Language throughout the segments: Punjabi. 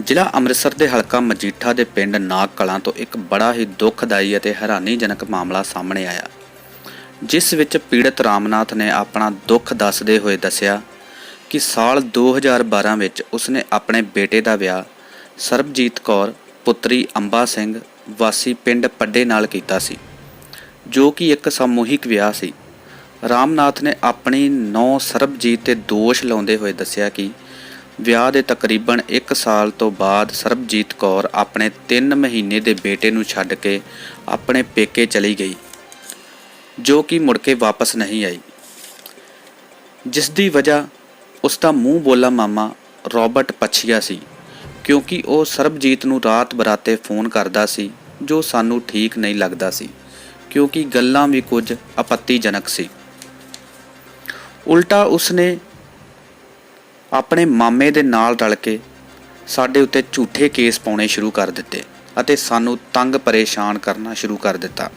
ਜ਼ਿਲ੍ਹਾ ਅੰਮ੍ਰਿਤਸਰ ਦੇ ਹਲਕਾ ਮਜੀਠਾ ਦੇ ਪਿੰਡ ਨਾਗ ਕਲਾਂ ਤੋਂ ਇੱਕ ਬੜਾ ਹੀ ਦੁਖਦਾਈ ਅਤੇ ਹੈਰਾਨੀਜਨਕ ਮਾਮਲਾ ਸਾਹਮਣੇ ਆਇਆ, ਜਿਸ ਵਿੱਚ ਪੀੜਤ ਰਾਮਨਾਥ ਨੇ ਆਪਣਾ ਦੁੱਖ ਦੱਸਦੇ ਹੋਏ ਦੱਸਿਆ ਕਿ ਸਾਲ 2012 ਵਿੱਚ ਉਸਨੇ ਆਪਣੇ ਬੇਟੇ ਦਾ ਵਿਆਹ ਸਰਬਜੀਤ ਕੌਰ ਪੁੱਤਰੀ ਅੰਬਾ ਸਿੰਘ ਵਾਸੀ ਪਿੰਡ ਪੱਡੇ ਨਾਲ ਕੀਤਾ ਸੀ, ਜੋ ਕਿ ਇੱਕ ਸਮੂਹਿਕ ਵਿਆਹ ਸੀ। ਰਾਮਨਾਥ ਨੇ ਆਪਣੀ ਨੌਂ ਸਰਬਜੀਤ ਤੇ ਦੋਸ਼ ਲਾਉਂਦੇ ਹੋਏ ਦੱਸਿਆ ਕਿ ਵਿਆਹ ਦੇ ਤਕਰੀਬਨ 1 ਸਾਲ ਤੋਂ ਬਾਅਦ ਸਰਬਜੀਤ ਕੌਰ ਆਪਣੇ 3 ਮਹੀਨੇ ਦੇ ਬੇਟੇ ਨੂੰ ਛੱਡ ਕੇ ਆਪਣੇ ਪੇਕੇ ਚਲੀ ਗਈ, ਜੋ ਕਿ ਮੁੜ ਕੇ ਵਾਪਸ ਨਹੀਂ ਆਈ, ਜਿਸ ਦੀ ਵਜ੍ਹਾ ਉਸ ਦਾ ਮੂੰਹ ਬੋਲਾ ਮਾਮਾ ਰੋਬਰਟ ਪਛੀਆ ਸੀ, ਕਿਉਂਕਿ ਉਹ ਸਰਬਜੀਤ ਨੂੰ ਰਾਤ ਬਰਾਤੇ ਫੋਨ ਕਰਦਾ ਸੀ, ਜੋ ਸਾਨੂੰ ਠੀਕ ਨਹੀਂ ਲੱਗਦਾ ਸੀ, ਕਿਉਂਕਿ ਗੱਲਾਂ ਵੀ ਕੁਝ ਆਪੱਤੀਜਨਕ ਸੀ। ਉਲਟਾ ਉਸਨੇ ਆਪਣੇ ਮਾਮੇ ਦੇ ਨਾਲ ਰਲ ਕੇ ਸਾਡੇ ਉੱਤੇ ਝੂਠੇ ਕੇਸ ਪਾਉਣੇ ਸ਼ੁਰੂ ਕਰ ਦਿੱਤੇ ਅਤੇ ਸਾਨੂੰ ਤੰਗ ਪਰੇਸ਼ਾਨ ਕਰਨਾ ਸ਼ੁਰੂ ਕਰ ਦਿੱਤਾ।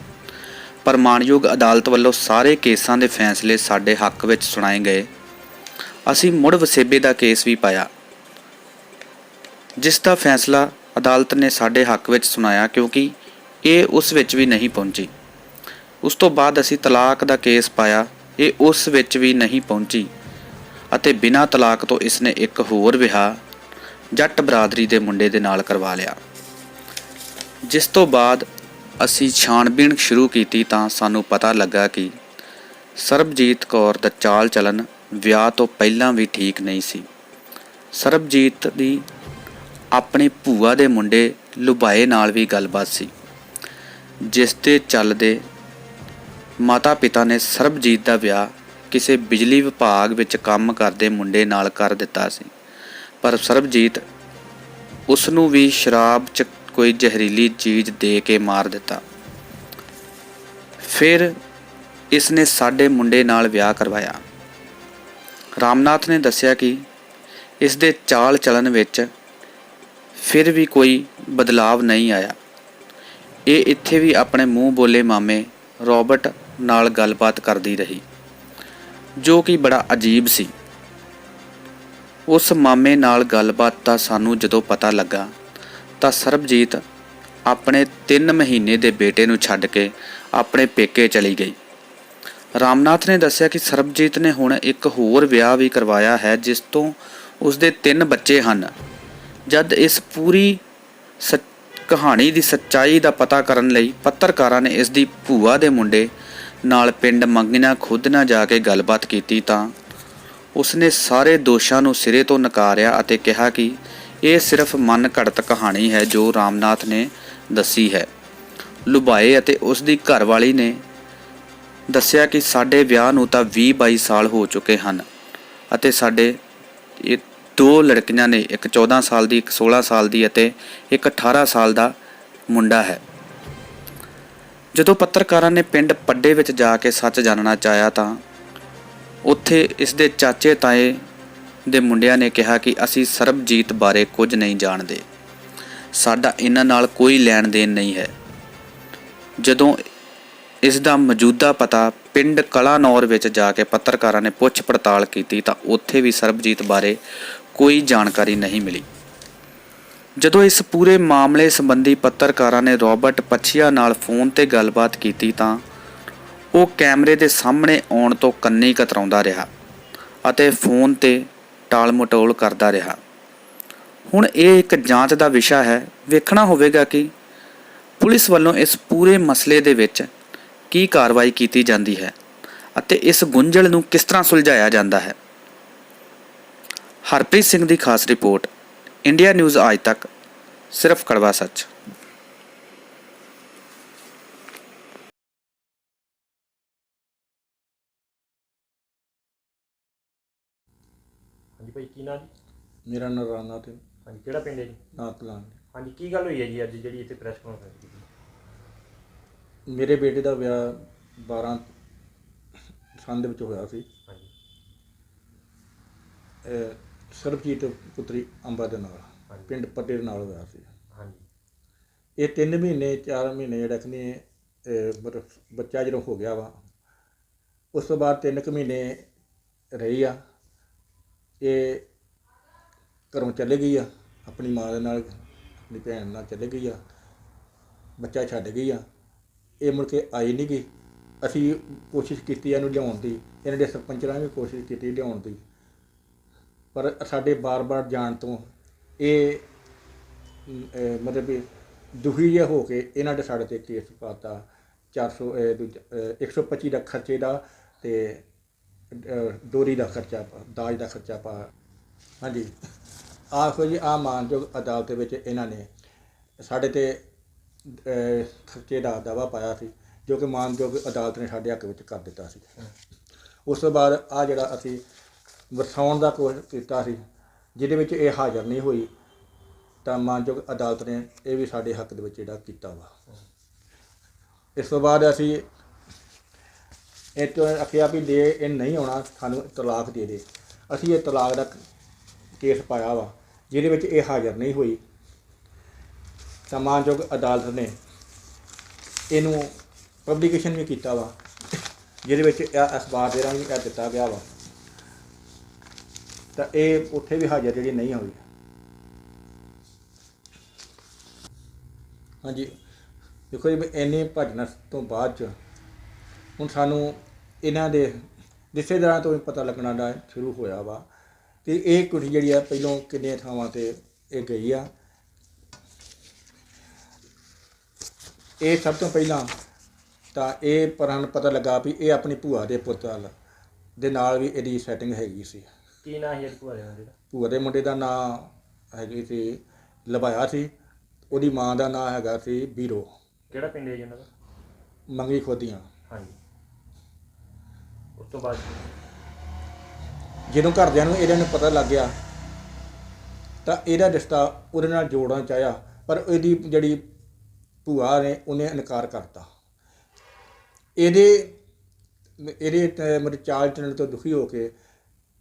ਪਰ ਮਾਣਯੋਗ ਅਦਾਲਤ ਵੱਲੋਂ ਸਾਰੇ ਕੇਸਾਂ ਦੇ ਫੈਸਲੇ ਸਾਡੇ ਹੱਕ ਵਿੱਚ ਸੁਣਾਏ ਗਏ। ਅਸੀਂ ਮੁੜ ਵਸੇਬੇ ਦਾ ਕੇਸ ਵੀ ਪਾਇਆ, ਜਿਸ ਦਾ ਫੈਸਲਾ ਅਦਾਲਤ ਨੇ ਸਾਡੇ ਹੱਕ ਵਿੱਚ ਸੁਣਾਇਆ, ਕਿਉਂਕਿ ਇਹ ਉਸ ਵਿੱਚ ਵੀ ਨਹੀਂ ਪਹੁੰਚੀ। ਉਸ ਤੋਂ ਬਾਅਦ ਅਸੀਂ ਤਲਾਕ ਦਾ ਕੇਸ ਪਾਇਆ, ਇਹ ਉਸ ਵਿੱਚ ਵੀ ਨਹੀਂ ਪਹੁੰਚੀ ਅਤੇ ਬਿਨਾਂ ਤਲਾਕ ਤੋਂ ਇਸਨੇ ਇੱਕ ਹੋਰ ਵਿਆਹ ਜੱਟ ਬਰਾਦਰੀ ਦੇ ਮੁੰਡੇ ਦੇ ਨਾਲ ਕਰਵਾ ਲਿਆ। ਜਿਸ ਤੋਂ ਬਾਅਦ ਅਸੀਂ ਛਾਣਬੀਣ ਸ਼ੁਰੂ ਕੀਤੀ ਤਾਂ ਸਾਨੂੰ ਪਤਾ ਲੱਗਾ ਕਿ ਸਰਬਜੀਤ ਕੌਰ ਦਾ ਚਾਲ ਚੱਲਣ ਵਿਆਹ ਤੋਂ ਪਹਿਲਾਂ ਵੀ ਠੀਕ ਨਹੀਂ ਸੀ। ਸਰਬਜੀਤ ਦੀ ਆਪਣੀ ਭੂਆ ਦੇ ਮੁੰਡੇ ਲੁਬਾਏ ਨਾਲ ਵੀ ਗੱਲਬਾਤ ਸੀ, ਜਿਸ ਦੇ ਚੱਲਦੇ ਮਾਤਾ ਪਿਤਾ ਨੇ ਸਰਬਜੀਤ ਦਾ ਵਿਆਹ ਕਿਸੇ ਬਿਜਲੀ ਵਿਭਾਗ ਵਿੱਚ ਕੰਮ ਕਰਦੇ ਮੁੰਡੇ ਨਾਲ ਕਰ ਦਿੱਤਾ ਸੀ, ਪਰ ਸਰਬਜੀਤ ਉਸ ਨੂੰ ਵੀ ਸ਼ਰਾਬ 'ਚ ਕੋਈ ਜ਼ਹਿਰੀਲੀ ਚੀਜ਼ ਦੇ ਕੇ ਮਾਰ ਦਿੱਤਾ। ਫਿਰ ਇਸ ਨੇ ਸਾਡੇ ਮੁੰਡੇ ਨਾਲ ਵਿਆਹ ਕਰਵਾਇਆ। ਰਾਮਨਾਥ ਨੇ ਦੱਸਿਆ ਕਿ ਇਸ ਦੇ ਚਾਲ ਚੱਲਣ ਵਿੱਚ ਫਿਰ ਵੀ ਕੋਈ ਬਦਲਾਵ ਨਹੀਂ ਆਇਆ। ਇਹ ਇੱਥੇ ਵੀ ਆਪਣੇ ਮੂੰਹ ਬੋਲੇ ਮਾਮੇ ਰੋਬਰਟ ਨਾਲ ਗੱਲਬਾਤ ਕਰਦੀ ਰਹੀ, ਜੋ ਕਿ ਬੜਾ ਅਜੀਬ ਸੀ। ਉਸ ਮਾਮੇ ਨਾਲ ਗੱਲਬਾਤ ਦਾ ਸਾਨੂੰ ਜਦੋਂ ਪਤਾ ਲੱਗਾ ਤਾਂ ਸਰਬਜੀਤ ਆਪਣੇ 3 ਮਹੀਨੇ ਦੇ ਬੇਟੇ ਨੂੰ ਛੱਡ ਕੇ ਆਪਣੇ ਪੇਕੇ ਚਲੀ ਗਈ। ਰਾਮਨਾਥ ਨੇ ਦੱਸਿਆ ਕਿ ਸਰਬਜੀਤ ਨੇ ਹੁਣ ਇੱਕ ਹੋਰ ਵਿਆਹ ਵੀ ਕਰਵਾਇਆ ਹੈ, ਜਿਸ ਤੋਂ ਉਸਦੇ 3 ਬੱਚੇ ਹਨ। ਜਦ ਇਸ ਪੂਰੀ ਕਹਾਣੀ ਦੀ ਸੱਚਾਈ ਦਾ ਪਤਾ ਕਰਨ ਲਈ ਪੱਤਰਕਾਰਾਂ ਨੇ ਇਸ ਦੀ ਭੂਆ ਦੇ ਮੁੰਡੇ ਨਾਲ ਪਿੰਡ ਮੰਗੀਆਂ ਖੁਦ ਨਾ ਜਾ ਕੇ ਗੱਲਬਾਤ ਕੀਤੀ ਤਾਂ ਉਸਨੇ ਸਾਰੇ ਦੋਸ਼ਾਂ ਨੂੰ ਸਿਰੇ ਤੋਂ ਨਕਾਰਿਆ ਅਤੇ ਕਿਹਾ ਕਿ ਇਹ ਸਿਰਫ ਮਨ ਘੜਤ ਕਹਾਣੀ ਹੈ ਜੋ ਰਾਮਨਾਥ ਨੇ ਦੱਸੀ ਹੈ। ਲੁਬਾਏ ਅਤੇ ਉਸ ਦੀ ਘਰਵਾਲੀ ਨੇ ਦੱਸਿਆ ਕਿ ਸਾਡੇ ਵਿਆਹ ਨੂੰ ਤਾਂ 20-22 ਸਾਲ ਹੋ ਚੁੱਕੇ ਹਨ ਅਤੇ ਸਾਡੇ ਇਹ 2 ਲੜਕੀਆਂ ਨੇ, ਇੱਕ 14 ਸਾਲ ਦੀ, ਇੱਕ 16 ਸਾਲ ਦੀ ਅਤੇ ਇੱਕ 18 ਸਾਲ ਦਾ ਮੁੰਡਾ ਹੈ। ਜਦੋਂ ਪੱਤਰਕਾਰਾਂ ਨੇ ਪਿੰਡ ਪੱਡੇ ਵਿੱਚ ਜਾ ਕੇ ਸੱਚ ਜਾਣਨਾ ਚਾਹਿਆ ਤਾਂ ਉੱਥੇ ਇਸ ਦੇ ਚਾਚੇ ਤਾਏ ਦੇ ਮੁੰਡਿਆਂ ਨੇ ਕਿਹਾ ਕਿ ਅਸੀਂ ਸਰਬਜੀਤ ਬਾਰੇ ਕੁਝ ਨਹੀਂ ਜਾਣਦੇ, ਸਾਡਾ ਇਹਨਾਂ ਨਾਲ ਕੋਈ ਲੈਣ ਦੇਣ ਨਹੀਂ ਹੈ। ਜਦੋਂ ਇਸ ਦਾ ਮੌਜੂਦਾ ਪਤਾ ਪਿੰਡ ਕਲਾਨੌਰ ਵਿੱਚ ਜਾ ਕੇ ਪੱਤਰਕਾਰਾਂ ਨੇ ਪੁੱਛ ਪੜਤਾਲ ਕੀਤੀ ਤਾਂ ਉੱਥੇ ਵੀ ਸਰਬਜੀਤ ਬਾਰੇ ਕੋਈ ਜਾਣਕਾਰੀ ਨਹੀਂ ਮਿਲੀ। ਜਦੋਂ ਇਸ ਪੂਰੇ ਮਾਮਲੇ ਸੰਬੰਧੀ ਪੱਤਰਕਾਰਾਂ ਨੇ ਰੋਬਰਟ ਪਛੀਆ ਨਾਲ ਫੋਨ ਤੇ ਗੱਲਬਾਤ ਕੀਤੀ ਤਾਂ ਉਹ ਕੈਮਰੇ ਦੇ ਸਾਹਮਣੇ ਆਉਣ ਤੋਂ ਕੰਨੀ ਕਤਰਾਉਂਦਾ ਰਿਹਾ ਅਤੇ ਫੋਨ ਤੇ ਟਾਲ ਮਟੋਲ ਕਰਦਾ ਰਿਹਾ। ਹੁਣ ਇਹ ਇੱਕ ਜਾਂਚ ਦਾ ਵਿਸ਼ਾ ਹੈ। ਵੇਖਣਾ ਹੋਵੇਗਾ ਕਿ ਪੁਲਿਸ ਵੱਲੋਂ ਇਸ ਪੂਰੇ ਮਸਲੇ ਦੇ ਵਿੱਚ ਕੀ ਕਾਰਵਾਈ ਕੀਤੀ ਜਾਂਦੀ ਹੈ ਅਤੇ ਇਸ ਗੁੰਝਲ ਨੂੰ ਕਿਸ ਤਰ੍ਹਾਂ ਸੁਲਝਾਇਆ ਜਾਂਦਾ ਹੈ। ਹਰਪ੍ਰੀਤ ਸਿੰਘ ਦੀ ਖਾਸ ਰਿਪੋਰਟ, ਇੰਡੀਆ ਨਿਊਜ਼ ਅੱਜ ਤੱਕ, ਸਿਰਫ ਕੜਵਾ ਸੱਚ। ਹਾਂਜੀ ਭਾਈ, ਕੀ ਨਾਂ ਜੀ? ਮੇਰਾ ਨਾਂ ਰਾਮਨਾਥ ਹੈ। ਹਾਂਜੀ, ਕਿਹੜਾ ਪਿੰਡ ਹੈ ਜੀ? ਨਾਗ ਕਲਾਂ। ਹਾਂਜੀ, ਕੀ ਗੱਲ ਹੋਈ ਹੈ ਜੀ ਅੱਜ ਜਿਹੜੀ ਇੱਥੇ ਪ੍ਰੈਸ ਕਾਨਫਰੰਸ ਕੀਤੀ? ਮੇਰੇ ਬੇਟੇ ਦਾ ਵਿਆਹ 12 ਸੰਨ ਦੇ ਵਿੱਚ ਹੋਇਆ ਸੀ। ਹਾਂਜੀ ਸਰਬਜੀਤ ਪੁੱਤਰੀ ਅੰਬਾ ਦੇ ਨਾਲ, ਹਾਂਜੀ ਪਿੰਡ ਪੱਡੇ ਦੇ ਨਾਲ ਹੋਇਆ ਸੀ। ਹਾਂਜੀ। ਇਹ 3 ਮਹੀਨੇ 4 ਮਹੀਨੇ ਜਿਹੜਾ ਕਿ ਬੱਚਾ ਜਦੋਂ ਹੋ ਗਿਆ ਵਾ, ਉਸ ਤੋਂ ਬਾਅਦ 3 ਕੁ ਮਹੀਨੇ ਰਹੀ ਆ। ਇਹ ਘਰੋਂ ਚਲੇ ਗਈ ਆ ਆਪਣੀ ਮਾਂ ਦੇ ਨਾਲ ਆਪਣੀ ਭੈਣ ਨਾਲ ਚਲੇ ਗਈ ਆ, ਬੱਚਾ ਛੱਡ ਗਈ ਆ। ਇਹ ਮੁੜ ਕੇ ਆਈ ਨਹੀਂ ਗਈ। ਅਸੀਂ ਕੋਸ਼ਿਸ਼ ਕੀਤੀ ਇਹਨੂੰ ਲਿਆਉਣ ਦੀ, ਇਹਨਾਂ ਦੇ ਸਰਪੰਚਾਂ ਨੇ ਵੀ ਕੋਸ਼ਿਸ਼ ਕੀਤੀ ਲਿਆਉਣ ਦੀ, ਪਰ ਸਾਡੇ ਬਾਰ-ਬਾਰ ਜਾਣ ਤੋਂ ਇਹ ਮਤਲਬ ਵੀ ਦੁਖੀ ਜਿਹੇ ਹੋ ਕੇ ਇਹਨਾਂ ਦੇ ਸਾਡੇ 'ਤੇ ਕੇਸ ਪਾਤਾ 125 ਦਾ ਖਰਚੇ ਦਾ ਅਤੇ ਡੋਰੀ ਦਾ ਖਰਚਾ ਦਾਜ ਦਾ ਖਰਚਾ ਪਾ। ਹਾਂਜੀ, ਆਖੋ ਜੀ ਆਹ ਮਾਨਯੋਗ ਅਦਾਲਤ ਵਿੱਚ ਇਹਨਾਂ ਨੇ ਸਾਡੇ 'ਤੇ ਖਰਚੇ ਦਾ ਦਾਅਵਾ ਪਾਇਆ ਸੀ, ਜੋ ਕਿ ਮਾਨਯੋਗ ਅਦਾਲਤ ਨੇ ਸਾਡੇ ਹੱਕ ਵਿੱਚ ਕਰ ਦਿੱਤਾ ਸੀ। ਉਸ ਤੋਂ ਬਾਅਦ ਆਹ ਜਿਹੜਾ ਅਸੀਂ ਵਰਸਾਉਣ ਦਾ ਕੋਸ਼ਿਸ਼ ਕੀਤਾ ਸੀ, ਜਿਹਦੇ ਵਿੱਚ ਇਹ ਹਾਜ਼ਰ ਨਹੀਂ ਹੋਈ, ਤਾਂ ਮਾਨਯੋਗ ਅਦਾਲਤ ਨੇ ਇਹ ਵੀ ਸਾਡੇ ਹੱਕ ਦੇ ਵਿੱਚ ਜਿਹੜਾ ਕੀਤਾ ਵਾ। ਇਸ ਤੋਂ ਬਾਅਦ ਅਸੀਂ ਇਹ ਤੋਂ ਆਖਿਆ ਵੀ ਜੇ ਇਹ ਨਹੀਂ ਆਉਣਾ ਸਾਨੂੰ ਤਲਾਕ ਦੇ ਦੇ। ਅਸੀਂ ਇਹ ਤਲਾਕ ਦਾ ਕੇਸ ਪਾਇਆ ਵਾ, ਜਿਹਦੇ ਵਿੱਚ ਇਹ ਹਾਜ਼ਰ ਨਹੀਂ ਹੋਈ, ਤਾਂ ਮਾਨਯੋਗ ਅਦਾਲਤ ਨੇ ਇਹਨੂੰ ਪਬਲੀਕੇਸ਼ਨ ਵੀ ਕੀਤਾ ਵਾ, ਜਿਹਦੇ ਵਿੱਚ ਇਹ ਅਖਬਾਰ ਦੇ ਰਾਹੀਂ ਇਹ ਦਿੱਤਾ ਗਿਆ ਵਾ, ਤਾਂ ਇਹ ਉੱਥੇ ਵੀ ਹਾਜ਼ਰ ਜਿਹੜੀ ਨਹੀਂ ਹੋਈ। ਹਾਂਜੀ, ਦੇਖੋ ਜੀ ਇੰਨੇ ਭੱਜਣ ਤੋਂ ਬਾਅਦ 'ਚ ਹੁਣ ਸਾਨੂੰ ਇਹਨਾਂ ਦੇ ਰਿਸ਼ਤੇਦਾਰਾਂ ਤੋਂ ਵੀ ਪਤਾ ਲੱਗਣਾ ਦਾ ਸ਼ੁਰੂ ਹੋਇਆ ਵਾ ਕਿ ਇਹ ਕੁੜੀ ਜਿਹੜੀ ਆ ਪਹਿਲੋਂ ਕਿੰਨੀਆਂ ਥਾਵਾਂ 'ਤੇ ਇਹ ਗਈ ਆ। ਇਹ ਸਭ ਤੋਂ ਪਹਿਲਾਂ ਤਾਂ ਇਹ ਪਰਾਂ ਪਤਾ ਲੱਗਾ ਵੀ ਇਹ ਆਪਣੀ ਭੂਆ ਦੇ ਪੁੱਤ ਦੇ ਨਾਲ ਵੀ ਇਹਦੀ ਸੈਟਿੰਗ ਹੈਗੀ ਸੀ। ਕੀ ਨਾਂ ਸੀ ਭੂਆ ਦੇ ਮੁੰਡੇ ਦਾ? ਭੂਆ ਦੇ ਮੁੰਡੇ ਦਾ ਨਾਂ ਹੈਗੀ ਸੀ ਲਭਾਇਆ ਸੀ, ਉਹਦੀ ਮਾਂ ਦਾ ਨਾਂ ਹੈਗਾ ਸੀ ਬੀਰੋ। ਕਿਹੜਾ ਪਿੰਡ ਹੈ ਜੀ ਉਹਨਾਂ ਦਾ? ਮੰਗੀ ਖੋਦੀਆਂ। ਹਾਂਜੀ, ਉਸ ਤੋਂ ਬਾਅਦ ਜਦੋਂ ਘਰਦਿਆਂ ਨੂੰ ਇਹਨਾਂ ਨੂੰ ਪਤਾ ਲੱਗ ਗਿਆ ਤਾਂ ਇਹਦਾ ਰਿਸ਼ਤਾ ਉਹਦੇ ਨਾਲ ਜੋੜਨਾ ਚਾਹਿਆ, ਪਰ ਇਹਦੀ ਜਿਹੜੀ ਭੂਆ ਨੇ ਉਹਨੇ ਇਨਕਾਰ ਕਰਤਾ। ਇਹਦੇ ਮਤਲਬ ਚਾਲ ਚੱਲਣ ਤੋਂ ਦੁਖੀ ਹੋ ਕੇ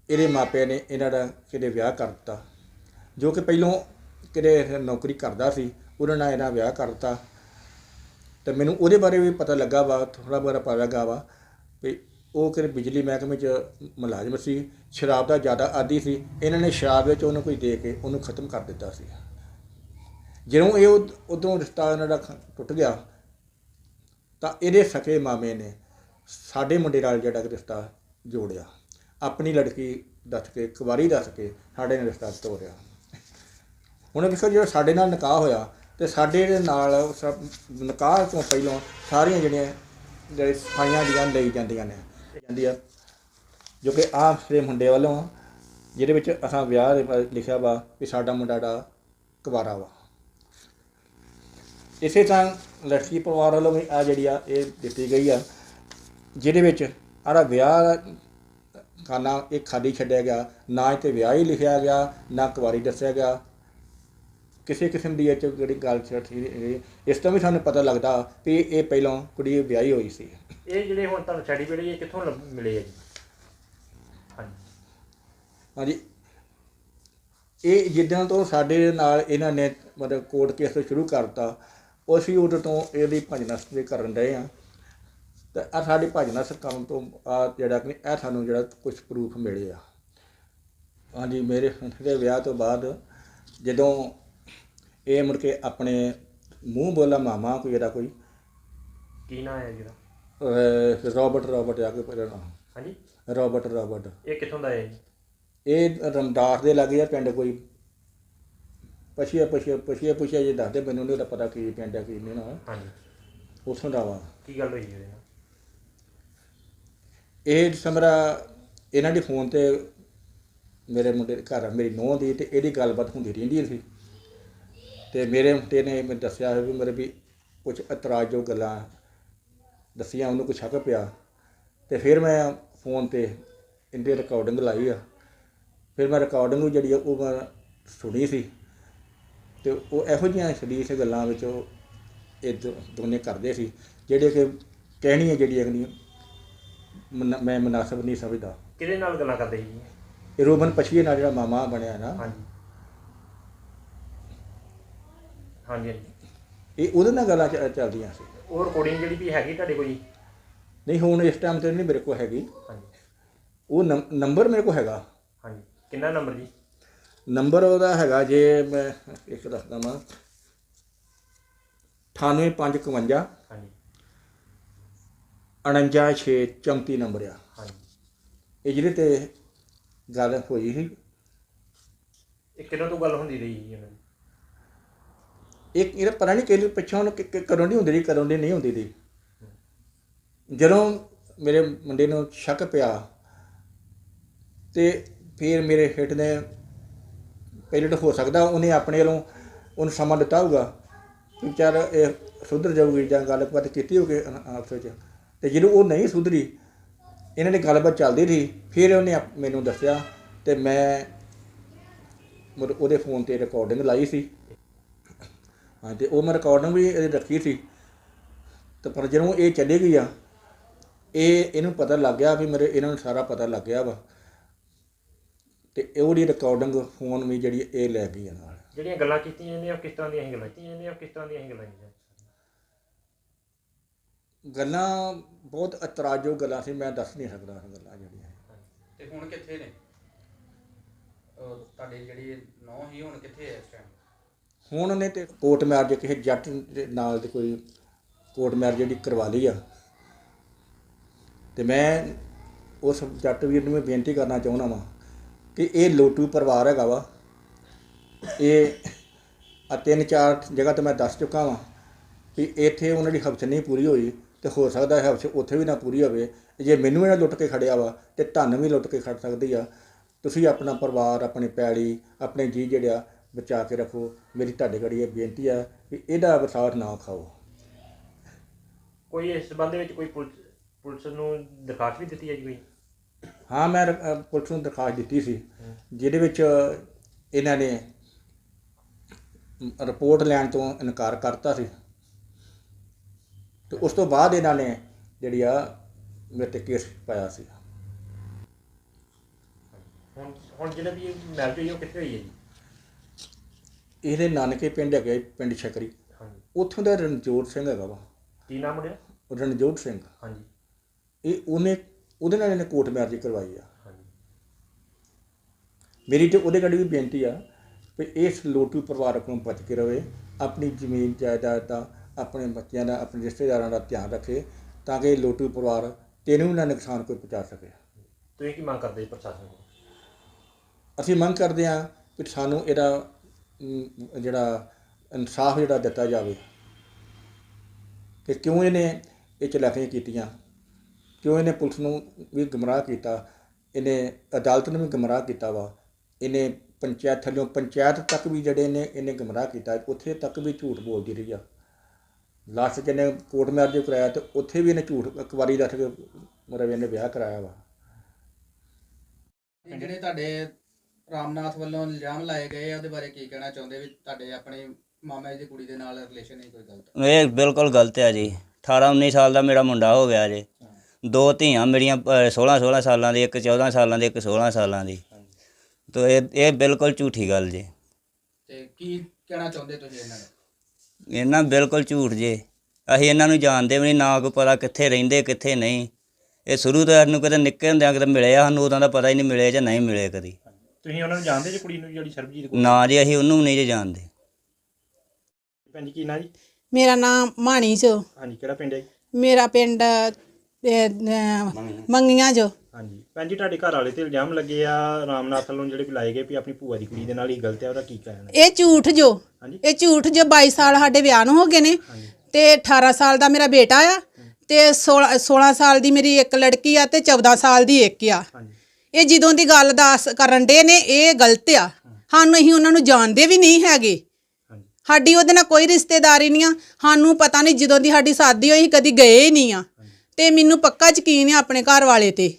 ਇਹਦੇ ਮਾਪਿਆਂ ਨੇ ਇਹਨਾਂ ਦਾ ਕਿਤੇ ਵਿਆਹ ਕਰ ਦਿੱਤਾ, ਜੋ ਕਿ ਪਹਿਲੋਂ ਕਿਤੇ ਨੌਕਰੀ ਕਰਦਾ ਸੀ, ਉਹਨਾਂ ਨਾਲ ਇਹਦਾ ਵਿਆਹ ਕਰ ਦਿੱਤਾ। ਅਤੇ ਮੈਨੂੰ ਉਹਦੇ ਬਾਰੇ ਵੀ ਪਤਾ ਲੱਗਾ ਵਾ, ਥੋੜ੍ਹਾ ਬਹੁਤਾ ਪਤਾ ਲੱਗਾ ਵਾ ਵੀ ਉਹ ਕਿਤੇ ਬਿਜਲੀ ਮਹਿਕਮੇ 'ਚ ਮੁਲਾਜ਼ਮ ਸੀ, ਸ਼ਰਾਬ ਦਾ ਜ਼ਿਆਦਾ ਆਦੀ ਸੀ। ਇਹਨਾਂ ਨੇ ਸ਼ਰਾਬ ਵਿੱਚ ਉਹਨੂੰ ਕੋਈ ਦੇ ਕੇ ਉਹਨੂੰ ਖ਼ਤਮ ਕਰ ਦਿੱਤਾ ਸੀ। ਜਦੋਂ ਇਹ ਉਦੋਂ ਰਿਸ਼ਤਾ ਇਹਨਾਂ ਦਾ ਟੁੱਟ ਗਿਆ ਤਾਂ ਇਹਦੇ ਸਕੇ ਮਾਮੇ ਨੇ ਸਾਡੇ ਮੁੰਡੇ ਨਾਲ ਜਿਹੜਾ ਰਿਸ਼ਤਾ ਜੋੜਿਆ, ਆਪਣੀ ਲੜਕੀ ਦੱਸ ਕੇ, ਕੁਵਾਰੀ ਦੱਸ ਕੇ ਸਾਡੇ ਨਾਲ ਰਿਸ਼ਤਾ ਤੋੜਿਆ। ਹੁਣ ਵੇਖੋ ਜਿਹੜਾ ਸਾਡੇ ਨਾਲ ਨਿਕਾਹ ਹੋਇਆ ਅਤੇ ਸਾਡੇ ਦੇ ਨਾਲ ਨਿਕਾਹ ਤੋਂ ਪਹਿਲਾਂ ਸਾਰੀਆਂ ਜਿਹੜੇ ਸਫਾਈਆਂ ਦੀਆਂ ਲਈ ਜਾਂਦੀਆਂ ਨੇ ਜੋ ਕਿ ਆਹ ਦੇ ਮੁੰਡੇ ਵੱਲੋਂ ਆ, ਜਿਹਦੇ ਵਿੱਚ ਅਸਾਂ ਵਿਆਹ ਦੇ ਬਾਰੇ ਲਿਖਿਆ ਵਾ ਵੀ ਸਾਡਾ ਮੁੰਡਾ ਦਾ ਕੁਵਾਰਾ ਵਾ। ਇਸੇ ਤਰ੍ਹਾਂ ਲੜਕੀ ਪਰਿਵਾਰ ਵੱਲੋਂ ਵੀ ਆ ਜਿਹੜੀ ਆ ਇਹ ਦਿੱਤੀ ਗਈ ਆ, ਜਿਹਦੇ ਵਿੱਚ ਆਹ ਵਿਆਹ ਖਾਨਾ ਇਹ ਖਾਲੀ ਛੱਡਿਆ ਗਿਆ, ਨਾ ਇੱਥੇ ਵਿਆਹ ਹੀ ਲਿਖਿਆ ਗਿਆ, ਨਾ ਕੁਵਾਰੀ ਦੱਸਿਆ ਗਿਆ, ਕਿਸੇ ਕਿਸਮ ਦੀ ਇਹ 'ਚ ਜਿਹੜੀ ਗੱਲ ਛੱਡੀ। ਇਸ ਤੋਂ ਵੀ ਸਾਨੂੰ ਪਤਾ ਲੱਗਦਾ ਵੀ ਇਹ ਪਹਿਲਾਂ ਕੁੜੀ ਵਿਆਹੀ ਹੋਈ ਸੀ। ਇਹ ਜਿਹੜੇ ਹੁਣ ਤੁਹਾਨੂੰ ਸਰਟੀਫਿਕੇਟ ਇਹ ਕਿੱਥੋਂ ਮਿਲੇ ਆ ਜੀ? ਹਾਂਜੀ ਹਾਂਜੀ, ਇਹ ਜਿੱਦਾਂ ਤੋਂ ਸਾਡੇ ਨਾਲ ਇਹਨਾਂ ਨੇ ਮਤਲਬ ਕੋਰਟ ਕੇਸ ਸ਼ੁਰੂ ਕਰਤਾ, ਅਸੀਂ ਉਦੋਂ ਤੋਂ ਇਹਦੀ ਭਜਨਸ ਦੇ ਕਰਨ ਰਹੇ ਹਾਂ। ਅਤੇ ਆਹ ਸਾਡੀ ਭਜਨਸ ਕਰਨ ਤੋਂ ਆ ਜਿਹੜਾ ਕਿ ਇਹ ਸਾਨੂੰ ਜਿਹੜਾ ਕੁਛ ਪ੍ਰੂਫ ਮਿਲੇ ਆ। ਹਾਂਜੀ, ਮੇਰੇ ਦੇ ਵਿਆਹ ਤੋਂ ਬਾਅਦ ਜਦੋਂ ਇਹ ਮੁੜ ਕੇ ਆਪਣੇ ਮੂੰਹ ਬੋਲਾ ਮਾਮਾ ਕੋਈ ਇਹਦਾ ਕੋਈ ਕੀ ਨਾਂ ਹੈ ਜਿਹੜਾ? ਰੋਬਰਟ ਆ ਕੇ ਪਹਿਲਾਂ। ਹਾਂਜੀ, ਰੋਬਰਟ। ਇਹ ਕਿੱਥੋਂ ਦਾ ਹੈ ਜੀ? ਇਹ ਰਮਦਾਸ ਦੇ ਲਾਗੇ ਆ ਪਿੰਡ ਕੋਈ ਪੁੱਛਿਆ ਜੇ ਦੱਸਦੇ, ਮੈਨੂੰ ਨਹੀਂ ਉਹਦਾ ਪਤਾ ਕੀ ਪਿੰਡ ਆ ਕੀ ਨਹੀਂ ਨਾ। ਹਾਂਜੀ, ਉੱਥੋਂ ਦਾ ਵਾ। ਕੀ ਗੱਲ ਹੋਈ ਇਹਦੇ ਨਾਲ? ਇਹ ਸਮਰਾ ਇਹਨਾਂ ਦੇ ਫੋਨ 'ਤੇ ਮੇਰੇ ਮੁੰਡੇ ਦੇ ਘਰ ਮੇਰੀ ਨੂੰਹ ਦੀ ਅਤੇ ਇਹਦੀ ਗੱਲਬਾਤ ਹੁੰਦੀ ਰਹਿੰਦੀ ਸੀ। ਅਤੇ ਮੇਰੇ ਮੁੰਡੇ ਨੇ ਮੈਨੂੰ ਦੱਸਿਆ ਵੀ ਮੇਰੇ ਵੀ ਕੁਛ ਇਤਰਾਜ਼ਯੋਗ ਗੱਲਾਂ ਦੱਸੀਆਂ, ਉਹਨੂੰ ਕੁਛ ਸ਼ੱਕ ਪਿਆ। ਅਤੇ ਫਿਰ ਮੈਂ ਫੋਨ 'ਤੇ ਇਹਦੀ ਰਿਕਾਰਡਿੰਗ ਲਾਈ ਆ। ਫਿਰ ਮੈਂ ਰਿਕਾਰਡਿੰਗ ਜਿਹੜੀ ਆ ਉਹ ਮੈਂ ਸੁਣੀ ਸੀ, ਅਤੇ ਉਹ ਇਹੋ ਜਿਹੀਆਂ ਸ਼ਲੀਸ ਗੱਲਾਂ ਵਿੱਚ ਇਹ ਦੋਨੇ ਕਰਦੇ ਸੀ, ਜਿਹੜੇ ਕਿ ਕਹਿਣੀਆਂ ਜਿਹੜੀਆਂ ਮੈਂ ਮੁਨਾਸਬ ਨਹੀਂ ਸਮਝਦਾ। ਕਿਹਦੇ ਨਾਲ ਗੱਲਾਂ ਕਰਦੇ ਜੀ? ਇਹ ਰੋਬਨ ਪਛੀਏ ਨਾਲ ਜਿਹੜਾ ਮਾਮਾ ਬਣਿਆ ਨਾ। ਹਾਂਜੀ ਹਾਂਜੀ ਹਾਂਜੀ, ਇਹ ਉਹਦੇ ਨਾਲ ਗੱਲਾਂ ਚੱਲਦੀਆਂ ਸੀ। ਉਹ ਰਿਕਾਰਡਿੰਗ ਜਿਹੜੀ ਵੀ ਹੈਗੀ ਤੁਹਾਡੇ ਕੋਲ ਜੀ? ਨਹੀਂ, ਹੁਣ ਇਸ ਟਾਈਮ 'ਤੇ ਨਹੀਂ ਮੇਰੇ ਕੋਲ ਹੈਗੀ। ਹਾਂਜੀ, ਉਹ ਨੰਬਰ ਮੇਰੇ ਕੋਲ ਹੈਗਾ। ਹਾਂਜੀ, ਕਿੰਨਾ ਨੰਬਰ ਜੀ? ਨੰਬਰ ਉਹਦਾ ਹੈਗਾ ਜੇ ਮੈਂ ਇੱਕ ਦੱਸਦਾ ਵਾਂ 98551 ਹਾਂਜੀ 49634 ਨੰਬਰ ਆ। ਹਾਂਜੀ। ਇਹ ਜਿਹਦੇ ਤੇ ਗੱਲ ਹੋਈ ਸੀ। ਇਹ ਕਿਦੋਂ ਤੋਂ ਗੱਲ ਹੁੰਦੀ ਰਹੀ ਜੀ ਇਹਨਾਂ ਦੀ? ਇੱਕ ਇਹਦਾ ਪਤਾ ਨਹੀਂ ਕਿ ਪਿੱਛੋਂ ਕਦੋਂ ਦੀ ਹੁੰਦੀ ਰਹੀ, ਕਦੋਂ ਦੀ ਨਹੀਂ ਹੁੰਦੀ ਰਹੀ। ਜਦੋਂ ਮੇਰੇ ਮੁੰਡੇ ਨੂੰ ਸ਼ੱਕ ਪਿਆ ਤੇ ਫਿਰ ਮੇਰੇ ਹਿੱਟ ਨੇ ਪਹਿਲੇ ਤਾਂ ਹੋ ਸਕਦਾ ਉਹਨੇ ਆਪਣੇ ਵੱਲੋਂ ਉਹਨੂੰ ਸਮਾਂ ਦਿੱਤਾ ਹੋਊਗਾ ਕਿ ਚੱਲ ਇਹ ਸੁਧਰ ਜਾਊਗੀ ਜਾਂ ਗੱਲਬਾਤ ਕੀਤੀ ਹੋਊਗੀ ਆਪਸ ਵਿੱਚ। ਅਤੇ ਜਦੋਂ ਉਹ ਨਹੀਂ ਸੁਧਰੀ, ਇਹਨਾਂ ਦੀ ਗੱਲਬਾਤ ਚੱਲਦੀ ਰਹੀ, ਫਿਰ ਉਹਨੇ ਮੈਨੂੰ ਦੱਸਿਆ ਅਤੇ ਮੈਂ ਮਤਲਬ ਉਹਦੇ ਫੋਨ 'ਤੇ ਰਿਕਾਰਡਿੰਗ ਲਾਈ ਸੀ। ਹਾਂ, ਅਤੇ ਉਹ ਮੈਂ ਰਿਕਾਰਡਿੰਗ ਵੀ ਇਹਦੀ ਰੱਖੀ ਸੀ। ਅਤੇ ਪਰ ਜਦੋਂ ਇਹ ਚਲੀ ਗਈ ਆ, ਇਹਨੂੰ ਪਤਾ ਲੱਗ ਗਿਆ ਵੀ ਇਹਨਾਂ ਨੂੰ ਸਾਰਾ ਪਤਾ ਲੱਗ ਗਿਆ ਵਾ, ਅਤੇ ਉਹਦੀ ਰਿਕਾਰਡਿੰਗ ਫੋਨ ਵੀ ਜਿਹੜੀ ਇਹ ਲੈ ਗਈ ਆ ਨਾਲ। ਜਿਹੜੀਆਂ ਗੱਲਾਂ ਕੀਤੀਆਂ ਜਾਂਦੀਆਂ ਕਿਸ ਤਰ੍ਹਾਂ ਦੀਆਂ ਹੀ ਗੱਲਾਂ ਕੀਤੀਆਂ ਜਾਂਦੀਆਂ, ਕਿਸ ਤਰ੍ਹਾਂ ਦੀਆਂ ਹੀ ਗੱਲਾਂ ਕੀਤੀਆਂ? ਗੱਲਾਂ ਬਹੁਤ ਇਤਰਾਜ਼ਯੋਗ ਗੱਲਾਂ ਸੀ, ਮੈਂ ਦੱਸ ਨਹੀਂ ਸਕਦਾ ਗੱਲਾਂ ਜਿਹੜੀਆਂ। ਤੇ ਹੁਣ ਕਿੱਥੇ ਨੇ ਤੁਹਾਡੇ ਜਿਹੜੀ ਨੌਂ ਹੀ ਹੁਣ ਕਿੱਥੇ ਹੈ ਇਸ ਟਾਈਮ? ਹੁਣ ਉਹਨੇ ਤੇ ਕੋਰਟ ਮੈਰਿਜ ਕਿਸੇ ਜੱਟ ਦੇ ਨਾਲ ਤੇ ਕੋਈ ਕੋਰਟ ਮੈਰਿਜ ਜਿਹੜੀ ਕਰਵਾ ਲਈ ਆ। ਅਤੇ ਮੈਂ ਉਸ ਜੱਟ ਵੀਰ ਨੂੰ ਮੈਂ ਬੇਨਤੀ ਕਰਨਾ ਚਾਹੁੰਦਾ ਵਾਂ ਕਿ ਇਹ ਲੋਟੂ ਪਰਿਵਾਰ ਹੈਗਾ ਵਾ। ਇਹ 3-4 ਜਗ੍ਹਾ 'ਤੇ ਮੈਂ ਦੱਸ ਚੁੱਕਾ ਵਾਂ ਵੀ ਇੱਥੇ ਉਹਨਾਂ ਦੀ ਹਵਸ ਨਹੀਂ ਪੂਰੀ ਹੋਈ, ਅਤੇ ਹੋ ਸਕਦਾ ਹੈ ਹਵਸ ਉੱਥੇ ਵੀ ਨਾ ਪੂਰੀ ਹੋਵੇ। ਜੇ ਮੈਨੂੰ ਇਹਨਾਂ ਲੁੱਟ ਕੇ ਖੜਿਆ ਵਾ ਅਤੇ ਤੁਹਾਨੂੰ ਵੀ ਲੁੱਟ ਕੇ ਖੜ ਸਕਦੀ ਆ। ਤੁਸੀਂ ਆਪਣਾ ਪਰਿਵਾਰ, ਆਪਣੀ ਪੈਲੀ, ਆਪਣੇ ਜੀਅ ਜਿਹੜਾ ਬਚਾ ਕੇ ਰੱਖੋ। ਮੇਰੀ ਤੁਹਾਡੇ ਘੜੀ ਇਹ ਬੇਨਤੀ ਆ ਵੀ ਇਹਦਾ ਵਿਸਾਰ ਨਾ ਖਾਓ। ਕੋਈ ਇਸ ਸੰਬੰਧ ਵਿੱਚ ਕੋਈ ਪੁਲਿਸ ਨੂੰ ਦਰਖਾਸਤ ਵੀ ਦਿੱਤੀ ਹੈ ਜੀ ਕੋਈ? ਹਾਂ, ਮੈਂ ਪੁਲਿਸ ਨੂੰ ਦਰਖਾਸਤ ਦਿੱਤੀ ਸੀ, ਜਿਹਦੇ ਵਿੱਚ ਇਹਨਾਂ ਨੇ ਰਿਪੋਰਟ ਲੈਣ ਤੋਂ ਇਨਕਾਰ ਕਰਤਾ ਸੀ। ਅਤੇ ਉਸ ਤੋਂ ਬਾਅਦ ਇਹਨਾਂ ਨੇ ਜਿਹੜੀ ਆ ਮੇਰੇ 'ਤੇ ਕੇਸ ਪਾਇਆ ਸੀ। ਹੁਣ ਜਿਹੜਾ ਵੀ ਮੈਰਿਜ ਹੋਈ ਉਹ ਕਿੱਥੇ ਹੋਈ ਹੈ ਜੀ? ਇਹਦੇ ਨਾਨਕੇ ਪਿੰਡ ਹੈਗੇ, ਪਿੰਡ ਛਕਰੀ। ਹਾਂਜੀ। ਉੱਥੋਂ ਦਾ ਰਣਜੋਤ ਸਿੰਘ ਹੈਗਾ ਵਾ। ਕੀ ਨਾਮ ਮੁੰਡਿਆ? ਰਣਜੋਤ ਸਿੰਘ। ਹਾਂਜੀ। ਇਹ ਉਹਦੇ ਨਾਲ ਇਹਨੇ ਕੋਰਟ ਮੈਰਿਜ ਕਰਵਾਈ ਆ। ਹਾਂਜੀ। ਮੇਰੀ ਤੇ ਉਹਦੇ ਘੜੀ ਵੀ ਬੇਨਤੀ ਆ ਵੀ ਇਸ ਲੋਟੂ ਪਰਿਵਾਰ ਕੋਲੋਂ ਬਚ ਕੇ ਰਹੇ, ਆਪਣੀ ਜ਼ਮੀਨ ਜਾਇਦਾਦ ਦਾ, ਆਪਣੇ ਬੱਚਿਆਂ ਦਾ, ਆਪਣੇ ਰਿਸ਼ਤੇਦਾਰਾਂ ਦਾ ਧਿਆਨ ਰੱਖੇ, ਤਾਂ ਕਿ ਲੋਟੂ ਪਰਿਵਾਰ ਤੈਨੂੰ ਨਾ ਨੁਕਸਾਨ ਕੋਈ ਪਹੁੰਚਾ ਸਕੇ। ਤੁਸੀਂ ਕੀ ਮੰਗ ਕਰਦੇ ਜੀ ਪ੍ਰਸ਼ਾਸਨ ਕੋਲ? ਅਸੀਂ ਮੰਗ ਕਰਦੇ ਹਾਂ ਕਿ ਸਾਨੂੰ ਇਹਦਾ ਜਿਹੜਾ ਇਨਸਾਫ ਜਿਹੜਾ ਦਿੱਤਾ ਜਾਵੇ ਕਿ ਕਿਉਂ ਇਹਨੇ ਇਹ ਚਲਾਕੀਆਂ ਕੀਤੀਆਂ, ਕਿਉਂ ਇਹਨੇ ਪੁਲਿਸ ਨੂੰ ਵੀ ਗੁੰਮਰਾਹ ਕੀਤਾ, ਇਹਨੇ ਅਦਾਲਤ ਨੂੰ ਵੀ ਗੁੰਮਰਾਹ ਕੀਤਾ ਵਾ। ਇਹਨੇ ਪੰਚਾਇਤ ਥੱਲਿਓਂ ਪੰਚਾਇਤ ਤੱਕ ਵੀ ਜਿਹੜੇ ਇਹਨੇ ਗੁੰਮਰਾਹ ਕੀਤਾ, ਉੱਥੇ ਤੱਕ ਵੀ ਝੂਠ ਬੋਲਦੀ ਰਹੀ ਆ। ਲਾਸਟ 'ਚ ਇਹਨੇ ਕੋਰਟ ਮੈਰਿਜ ਕਰਾਇਆ ਅਤੇ ਉੱਥੇ ਵੀ ਇਹਨੇ ਝੂਠ ਇੱਕ ਵਾਰੀ ਦੱਸ ਕੇ ਮਤਲਬ ਇਹਨੇ ਵਿਆਹ ਕਰਾਇਆ ਵਾ। ਜਿਹੜੇ ਤੁਹਾਡੇ ਰਾਮਨਾਥ ਵੱਲੋਂ ਇਲਜ਼ਾਮ ਲਾਏ ਗਏ ਆ ਉਹਦੇ ਬਾਰੇ ਕੀ ਕਹਿਣਾ ਚਾਹੁੰਦੇ ਵੀ ਤੁਹਾਡੇ ਆਪਣੇ ਮਾਮਾ ਜੀ ਦੀ ਕੁੜੀ ਦੇ ਨਾਲ ਰਿਲੇਸ਼ਨ ਹੈ ਕੋਈ ਗਲਤ? ਇਹ ਬਿਲਕੁਲ ਗਲਤ ਹੈ ਜੀ। 18-19 ਸਾਲ ਦਾ ਮੇਰਾ ਮੁੰਡਾ ਹੋ ਗਿਆ ਜੀ। 2 ਧੀਆਂ ਮੇਰੀਆਂ 16 ਸਾਲਾਂ ਦੀ, ਇੱਕ 14 ਸਾਲਾਂ ਦੀ, ਇੱਕ 16 ਸਾਲਾਂ ਦੀ। ਤਾਂ ਇਹ ਬਿਲਕੁਲ ਝੂਠੀ ਗੱਲ ਜੀ। ਤੇ ਕੀ ਕਹਿਣਾ ਚਾਹੁੰਦੇ ਤੁਸੀਂ ਇਹਨਾਂ ਨੂੰ? ਇਹਨਾਂ ਬਿਲਕੁਲ ਝੂਠ ਜੇ। ਅਸੀਂ ਇਹਨਾਂ ਨੂੰ ਜਾਣਦੇ ਵੀ ਨਹੀਂ, ਨਾ ਕੋਈ ਪਤਾ ਕਿੱਥੇ ਰਹਿੰਦੇ ਕਿੱਥੇ ਨਹੀਂ। ਇਹ ਸ਼ੁਰੂ ਤੋਂ ਸਾਨੂੰ ਕਦੇ ਨਿੱਕੇ ਹੁੰਦਿਆਂ ਕਿਤੇ ਮਿਲੇ ਆ, ਸਾਨੂੰ ਉਦੋਂ ਦਾ ਪਤਾ ਹੀ ਨਹੀਂ ਮਿਲੇ ਜਾਂ ਨਹੀਂ ਮਿਲੇ ਕਦੀ। ਤੁਸੀਂ ਉਹਨਾਂ ਨੂੰ ਜਾਣਦੇ ਜੀ, ਕੁੜੀ ਨੂੰ ਜਿਹੜੀ ਸਰਬਜੀਤ? ਨਾ ਜੀ, ਅਸੀਂ ਉਹਨੂੰ ਨਹੀਂ ਜੀ ਜਾਣਦੇ। ਭੈਣ ਜੀ ਕੀ ਨਾਂ ਜੀ? ਮੇਰਾ ਨਾਮ ਮਾਣੀ ਜੋ। ਹਾਂਜੀ। ਕਿਹੜਾ ਪਿੰਡ ਹੈ ਜੀ? ਮੇਰਾ ਪਿੰਡ ਮੰਗੀਆਂ ਜੋ। ਹਾਂਜੀ। ਭੈਣ ਜੀ ਤੁਹਾਡੇ ਘਰ ਵਾਲੇ ਤੇ ਇਲਜ਼ਾਮ ਲੱਗੇ ਆ ਰਾਮਨਾਥ ਵੱਲੋਂ ਜਿਹੜੇ ਵੀ ਲਾਏ ਗਏ ਵੀ ਆਪਣੀ ਭੂਆ ਦੀ ਕੁੜੀ ਦੇ ਨਾਲ ਹੀ ਗਲਤ ਹੈ, ਉਹਦਾ ਕੀ ਕਹਿਣਾ? ਇਹ ਝੂਠ ਜੋ। ਹਾਂਜੀ। ਇਹ ਝੂਠ ਜੋ। 22 ਸਾਲ ਸਾਡੇ ਵਿਆਹ ਨੂੰ ਹੋ ਗਏ ਨੇ, ਹਾਂਜੀ। ਤੇ 18 ਸਾਲ ਦਾ ਮੇਰਾ ਬੇਟਾ ਆ, ਤੇ 16 ਸਾਲ ਦੀ ਮੇਰੀ ਇੱਕ ਲੜਕੀ ਆ, ਤੇ 14 ਸਾਲ ਦੀ ਇੱਕ ਆ। ਹਾਂਜੀ। ਇਹ ਜਦੋਂ ਦੀ ਗੱਲ ਦੱਸ ਕਰਨ ਡੇ ਨੇ, ਇਹ ਗਲਤ ਆ। ਸਾਨੂੰ ਅਸੀਂ ਉਹਨਾਂ ਨੂੰ ਜਾਣਦੇ ਵੀ ਨਹੀਂ ਹੈਗੇ। ਹਾਂਜੀ। ਸਾਡੀ ਉਹਦੇ ਨਾਲ ਕੋਈ ਰਿਸ਼ਤੇਦਾਰੀ ਨਹੀਂ ਆ। ਸਾਨੂੰ ਪਤਾ ਨਹੀਂ, ਜਦੋਂ ਦੀ ਸਾਡੀ ਸ਼ਾਦੀ ਹੋਈ ਕਦੀ ਗਏ ਹੀ ਨਹੀਂ ਆ। ਤੇ ਮੈਨੂੰ ਪੱਕਾ ਯਕੀਨ ਆ ਆਪਣੇ ਘਰ ਵਾਲੇ ਤੇ।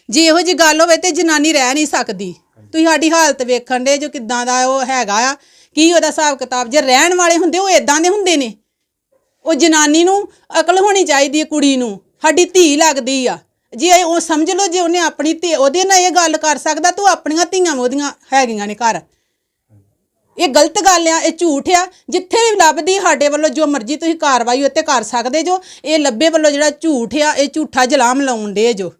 ਜੇ ਇਹੋ ਜਿਹੀ ਗੱਲ ਹੋਵੇ ਤੇ ਜਨਾਨੀ ਰਹਿ ਨਹੀਂ ਸਕਦੀ। ਤੁਸੀਂ ਸਾਡੀ ਹਾਲਤ ਵੇਖਣ ਦੇ ਜੋ ਕਿੱਦਾਂ ਦਾ ਉਹ ਹੈਗਾ ਆ, ਕੀ ਉਹਦਾ ਹਿਸਾਬ ਕਿਤਾਬ। ਜੇ ਰਹਿਣ ਵਾਲੇ ਹੁੰਦੇ ਉਹ ਇਦਾਂ ਦੇ ਹੁੰਦੇ ਨੇ। ਉਹ ਜਨਾਨੀ ਨੂੰ ਅਕਲ ਹੋਣੀ ਚਾਹੀਦੀ ਹੈ, ਕੁੜੀ ਨੂੰ ਸਾਡੀ ਧੀ ਲੱਗਦੀ ਆ। ਜੇ ਉਹ ਸਮਝ ਲਓ, ਜੇ ਉਹਨੇ ਆਪਣੀ ਧੀ ਉਹਦੇ ਨਾਲ ਇਹ ਗੱਲ ਕਰ ਸਕਦਾ, ਤਾਂ ਉਹ ਆਪਣੀਆਂ ਧੀਆਂ ਉਹਦੀਆਂ ਹੈਗੀਆਂ ਨੇ ਘਰ। ਇਹ ਗਲਤ ਗੱਲ ਆ, ਇਹ ਝੂਠ ਆ। ਜਿੱਥੇ ਵੀ ਲੱਭਦੀ ਸਾਡੇ ਵੱਲੋਂ ਜੋ ਮਰਜ਼ੀ ਤੁਸੀਂ ਕਾਰਵਾਈ ਉੱਤੇ ਕਰ ਸਕਦੇ ਜੋ। ਇਹ ਲੱਭੇ ਵੱਲੋਂ ਜਿਹੜਾ ਝੂਠ ਆ, ਇਹ ਝੂਠਾ ਜਲਾਮ ਲਾਉਣ ਦੇ ਜੋ।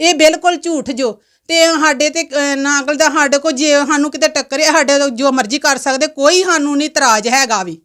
ਇਹ ਬਿਲਕੁਲ ਝੂਠ ਜੋ। ਤੇ ਸਾਡੇ ਤੇ ਨਾ ਅੰਕਲ ਦਾ ਸਾਡੇ ਕੋ ਜੇ ਸਾਨੂੰ ਕਿਤੇ ਟੱਕਰੇ ਸਾਡੇ ਤੋਂ ਜੋ ਮਰਜ਼ੀ ਕਰ ਸਕਦੇ ਕੋਈ ਸਾਨੂੰ ਨਹੀਂ ਇਤਰਾਜ਼ ਹੈਗਾ ਵੀ